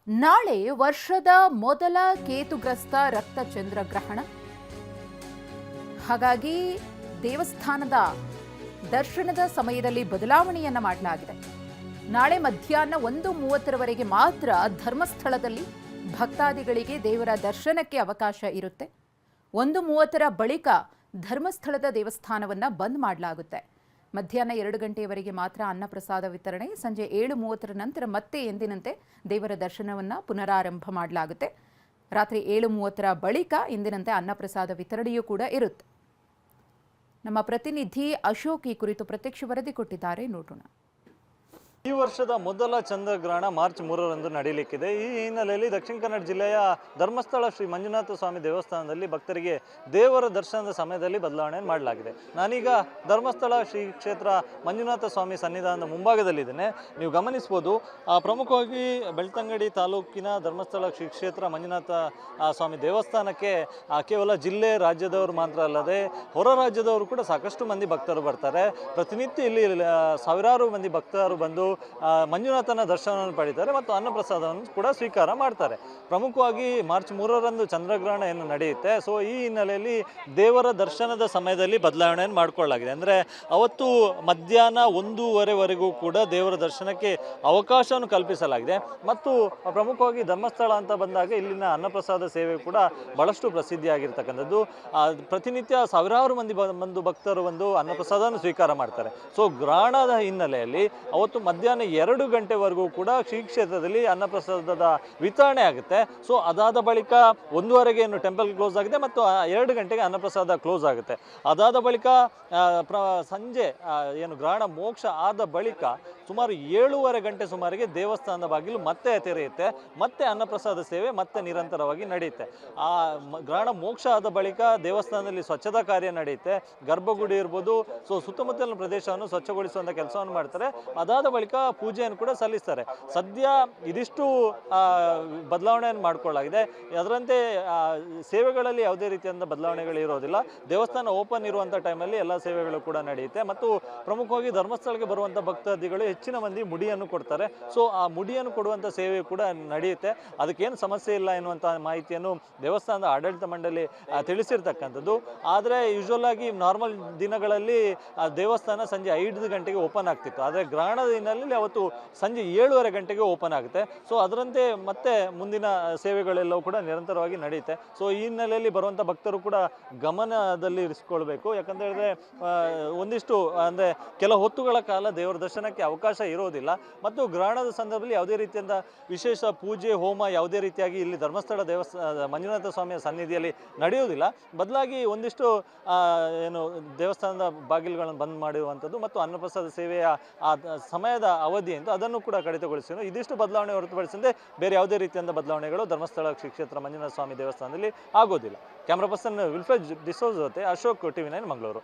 ನಾಳೆ ವರ್ಷದ ಮೊದಲ ಕೇತುಗ್ರಸ್ತ ರಕ್ತ ಚಂದ್ರಗ್ರಹಣ. ಹಾಗಾಗಿ ದೇವಸ್ಥಾನದ ದರ್ಶನದ ಸಮಯದಲ್ಲಿ ಬದಲಾವಣೆಯನ್ನ ಮಾಡಲಾಗಿದೆ. ನಾಳೆ ಮಧ್ಯಾಹ್ನ 1:30ರವರೆಗೆ ಮಾತ್ರ ಧರ್ಮಸ್ಥಳದಲ್ಲಿ ಭಕ್ತಾದಿಗಳಿಗೆ ದೇವರ ದರ್ಶನಕ್ಕೆ ಅವಕಾಶ ಇರುತ್ತೆ. 1:30ರ ಬಳಿಕ ಧರ್ಮಸ್ಥಳದ ದೇವಸ್ಥಾನವನ್ನ ಬಂದ್ ಮಾಡಲಾಗುತ್ತೆ. ಮಧ್ಯಾಹ್ನ 2 ಗಂಟೆಯವರೆಗೆ ಮಾತ್ರ ಅನ್ನಪ್ರಸಾದ ವಿತರಣೆ. ಸಂಜೆ 7:30ರ ನಂತರ ಮತ್ತೆ ಎಂದಿನಂತೆ ದೇವರ ದರ್ಶನವನ್ನು ಪುನರಾರಂಭ ಮಾಡಲಾಗುತ್ತೆ. ರಾತ್ರಿ 7:30ರ ಬಳಿಕ ಎಂದಿನಂತೆ ಅನ್ನಪ್ರಸಾದ ವಿತರಣೆಯೂ ಕೂಡ ಇರುತ್ತೆ. ನಮ್ಮ ಪ್ರತಿನಿಧಿ ಅಶೋಕ್ ಈ ಕುರಿತು ಪ್ರತ್ಯಕ್ಷ ವರದಿ ಕೊಟ್ಟಿದ್ದಾರೆ, ನೋಡೋಣ. ಈ ವರ್ಷದ ಮೊದಲ ಚಂದ್ರಗ್ರಹಣ ಮಾರ್ಚ್ 3ರಂದು ನಡೆಯಲಿಕ್ಕಿದೆ. ಈ ಹಿನ್ನೆಲೆಯಲ್ಲಿ ದಕ್ಷಿಣ ಕನ್ನಡ ಜಿಲ್ಲೆಯ ಧರ್ಮಸ್ಥಳ ಶ್ರೀ ಮಂಜುನಾಥ ಸ್ವಾಮಿ ದೇವಸ್ಥಾನದಲ್ಲಿ ಭಕ್ತರಿಗೆ ದೇವರ ದರ್ಶನದ ಸಮಯದಲ್ಲಿ ಬದಲಾವಣೆ ಮಾಡಲಾಗಿದೆ. ನಾನೀಗ ಧರ್ಮಸ್ಥಳ ಶ್ರೀ ಕ್ಷೇತ್ರ ಮಂಜುನಾಥ ಸ್ವಾಮಿ ಸನ್ನಿಧಾನದ ಮುಂಭಾಗದಲ್ಲಿದ್ದೇನೆ. ನೀವು ಗಮನಿಸಬಹುದು, ಪ್ರಮುಖವಾಗಿ ಬೆಳ್ತಂಗಡಿ ತಾಲೂಕಿನ ಧರ್ಮಸ್ಥಳ ಶ್ರೀ ಕ್ಷೇತ್ರ ಮಂಜುನಾಥ ಸ್ವಾಮಿ ದೇವಸ್ಥಾನಕ್ಕೆ ಕೇವಲ ಜಿಲ್ಲೆ ರಾಜ್ಯದವರು ಮಾತ್ರ ಅಲ್ಲದೆ ಹೊರ ರಾಜ್ಯದವರು ಕೂಡ ಸಾಕಷ್ಟು ಮಂದಿ ಭಕ್ತರು ಬರ್ತಾರೆ. ಪ್ರತಿನಿತ್ಯ ಇಲ್ಲಿ ಸಾವಿರಾರು ಮಂದಿ ಭಕ್ತರು ಬಂದು ಮಂಜುನಾಥನ ದರ್ಶನವನ್ನು ಪಡೀತಾರೆ ಮತ್ತು ಅನ್ನಪ್ರಸಾದವನ್ನು ಕೂಡ ಸ್ವೀಕಾರ ಮಾಡ್ತಾರೆ. ಪ್ರಮುಖವಾಗಿ ಮಾರ್ಚ್ 3ರಂದು ಚಂದ್ರಗ್ರಹಣ ಏನು ನಡೆಯುತ್ತೆ. ಸೊ ಈ ಹಿನ್ನೆಲೆಯಲ್ಲಿ ದೇವರ ದರ್ಶನದ ಸಮಯದಲ್ಲಿ ಬದಲಾವಣೆಯನ್ನು ಮಾಡಿಕೊಳ್ಳಲಾಗಿದೆ. ಅಂದರೆ ಅವತ್ತು ಮಧ್ಯಾಹ್ನ 1:30ವರೆಗೂ ಕೂಡ ದೇವರ ದರ್ಶನಕ್ಕೆ ಅವಕಾಶವನ್ನು ಕಲ್ಪಿಸಲಾಗಿದೆ. ಮತ್ತು ಪ್ರಮುಖವಾಗಿ ಧರ್ಮಸ್ಥಳ ಅಂತ ಬಂದಾಗ ಇಲ್ಲಿನ ಅನ್ನಪ್ರಸಾದ ಸೇವೆ ಕೂಡ ಬಹಳಷ್ಟು ಪ್ರಸಿದ್ಧಿಯಾಗಿರ್ತಕ್ಕಂಥದ್ದು. ಪ್ರತಿನಿತ್ಯ ಸಾವಿರಾರು ಮಂದಿ ಭಕ್ತರು ಬಂದು ಅನ್ನಪ್ರಸಾದವನ್ನು ಸ್ವೀಕಾರ ಮಾಡ್ತಾರೆ. ಸೊ ಗ್ರಹಣದ ಹಿನ್ನೆಲೆಯಲ್ಲಿ ಅವತ್ತು ಮಧ್ಯಾಹ್ನ 2 ಗಂಟೆವರೆಗೂ ಕೂಡ ಶ್ರೀ ಕ್ಷೇತ್ರದಲ್ಲಿ ಅನ್ನಪ್ರಸಾದದ ವಿತರಣೆ ಆಗುತ್ತೆ. ಸೊ ಅದಾದ ಬಳಿಕ 1:30ಗೆ ಏನು ಟೆಂಪಲ್ ಕ್ಲೋಸ್ ಆಗಿದೆ ಮತ್ತು 2 ಗಂಟೆಗೆ ಅನ್ನಪ್ರಸಾದ ಕ್ಲೋಸ್ ಆಗುತ್ತೆ. ಅದಾದ ಬಳಿಕ ಸಂಜೆ ಏನು ಗ್ರಹಣ ಮೋಕ್ಷ ಆದ ಬಳಿಕ ಸುಮಾರು 7:30 ಗಂಟೆ ಸುಮಾರಿಗೆ ದೇವಸ್ಥಾನದ ಬಾಗಿಲು ಮತ್ತೆ ತೆರೆಯುತ್ತೆ. ಮತ್ತೆ ಅನ್ನಪ್ರಸಾದ ಸೇವೆ ಮತ್ತೆ ನಿರಂತರವಾಗಿ ನಡೆಯುತ್ತೆ. ಆ ಗ್ರಹಣ ಮೋಕ್ಷ ಆದ ಬಳಿಕ ದೇವಸ್ಥಾನದಲ್ಲಿ ಸ್ವಚ್ಛತಾ ಕಾರ್ಯ ನಡೆಯುತ್ತೆ. ಗರ್ಭಗುಡಿ ಇರ್ಬೋದು, ಸೊ ಸುತ್ತಮುತ್ತಲಿನ ಪ್ರದೇಶವನ್ನು ಸ್ವಚ್ಛಗೊಳಿಸುವಂಥ ಕೆಲಸವನ್ನು ಮಾಡ್ತಾರೆ. ಅದಾದ ಬಳಿಕ ಪೂಜೆಯನ್ನು ಕೂಡ ಸಲ್ಲಿಸ್ತಾರೆ. ಸದ್ಯ ಇದಿಷ್ಟು ಬದಲಾವಣೆಯನ್ನು ಮಾಡಿಕೊಳ್ಳಲಾಗಿದೆ. ಅದರಂತೆ ಸೇವೆಗಳಲ್ಲಿ ಯಾವುದೇ ರೀತಿಯಾದ ಬದಲಾವಣೆಗಳು ಇರೋದಿಲ್ಲ. ದೇವಸ್ಥಾನ ಓಪನ್ ಇರುವಂಥ ಟೈಮಲ್ಲಿ ಎಲ್ಲ ಸೇವೆಗಳು ಕೂಡ ನಡೆಯುತ್ತೆ. ಮತ್ತು ಪ್ರಮುಖವಾಗಿ ಧರ್ಮಸ್ಥಳಕ್ಕೆ ಬರುವಂಥ ಭಕ್ತಾದಿಗಳು ಹೆಚ್ಚಿನ ಮಂದಿ ಮುಡಿಯನ್ನು ಕೊಡ್ತಾರೆ. ಸೊ ಆ ಮುಡಿಯನ್ನು ಕೊಡುವಂಥ ಸೇವೆ ಕೂಡ ನಡೆಯುತ್ತೆ. ಅದಕ್ಕೇನು ಸಮಸ್ಯೆ ಇಲ್ಲ ಎನ್ನುವಂಥ ಮಾಹಿತಿಯನ್ನು ದೇವಸ್ಥಾನದ ಆಡಳಿತ ಮಂಡಳಿ ತಿಳಿಸಿರ್ತಕ್ಕಂಥದ್ದು. ಆದರೆ ಯೂಶುವಲ್ ಆಗಿ ನಾರ್ಮಲ್ ದಿನಗಳಲ್ಲಿ ದೇವಸ್ಥಾನ ಸಂಜೆ 5 ಗಂಟೆಗೆ ಓಪನ್ ಆಗ್ತಿತ್ತು. ಆದರೆ ಗ್ರಹಣದ ಹಿನ್ನೆಲೆಯಲ್ಲಿ ಅವತ್ತು ಸಂಜೆ 7:30 ಗಂಟೆಗೆ ಓಪನ್ ಆಗುತ್ತೆ. ಸೊ ಅದರಂತೆ ಮತ್ತೆ ಮುಂದಿನ ಸೇವೆಗಳೆಲ್ಲವೂ ಕೂಡ ನಿರಂತರವಾಗಿ ನಡೆಯುತ್ತೆ. ಸೊ ಈ ಹಿನ್ನೆಲೆಯಲ್ಲಿ ಬರುವಂಥ ಭಕ್ತರು ಕೂಡ ಗಮನದಲ್ಲಿ ಇರಿಸಿಕೊಳ್ಬೇಕು. ಯಾಕಂತ ಹೇಳಿದ್ರೆ ಒಂದಿಷ್ಟು ಅಂದರೆ ಕೆಲ ಹೊತ್ತುಗಳ ಕಾಲ ದೇವರ ದರ್ಶನಕ್ಕೆ ಅವಕಾಶ ಇರೋದಿಲ್ಲ. ಮತ್ತು ಗ್ರಹಣದ ಸಂದರ್ಭದಲ್ಲಿ ಯಾವುದೇ ರೀತಿಯಿಂದ ವಿಶೇಷ ಪೂಜೆ ಹೋಮ ಯಾವುದೇ ರೀತಿಯಾಗಿ ಇಲ್ಲಿ ಧರ್ಮಸ್ಥಳ ಮಂಜುನಾಥ ಸ್ವಾಮಿಯ ಸನ್ನಿಧಿಯಲ್ಲಿ ನಡೆಯುವುದಿಲ್ಲ. ಬದಲಾಗಿ ಒಂದಿಷ್ಟು ಏನು ದೇವಸ್ಥಾನದ ಬಾಗಿಲುಗಳನ್ನು ಬಂದ್ ಮಾಡಿರುವಂಥದ್ದು ಮತ್ತು ಅನ್ನಪ್ರಸಾದ ಸೇವೆಯ ಆ ಸಮಯದ ಅವಧಿ ಅಂತ ಅದನ್ನು ಕೂಡ ಕಡಿತಗೊಳಿಸಿದ್ರು. ಇದಿಷ್ಟು ಬದಲಾವಣೆ ಹೊರತುಪಡಿಸಿದ್ರೆ ಬೇರೆ ಯಾವುದೇ ರೀತಿಯಿಂದ ಬದಲಾವಣೆಗಳು ಧರ್ಮಸ್ಥಳ ಶ್ರೀ ಕ್ಷೇತ್ರ ಮಂಜುನಾಥ ಸ್ವಾಮಿ ದೇವಸ್ಥಾನದಲ್ಲಿ ಆಗೋದಿಲ್ಲ. ಕ್ಯಾಮ್ರಾ ಪರ್ಸನ್ ವಿಲ್ಫ್ರೆಡ್ ಡಿಸೋಜ್ ಜೊತೆ ಅಶೋಕ್, TV9 ಮಂಗಳೂರು.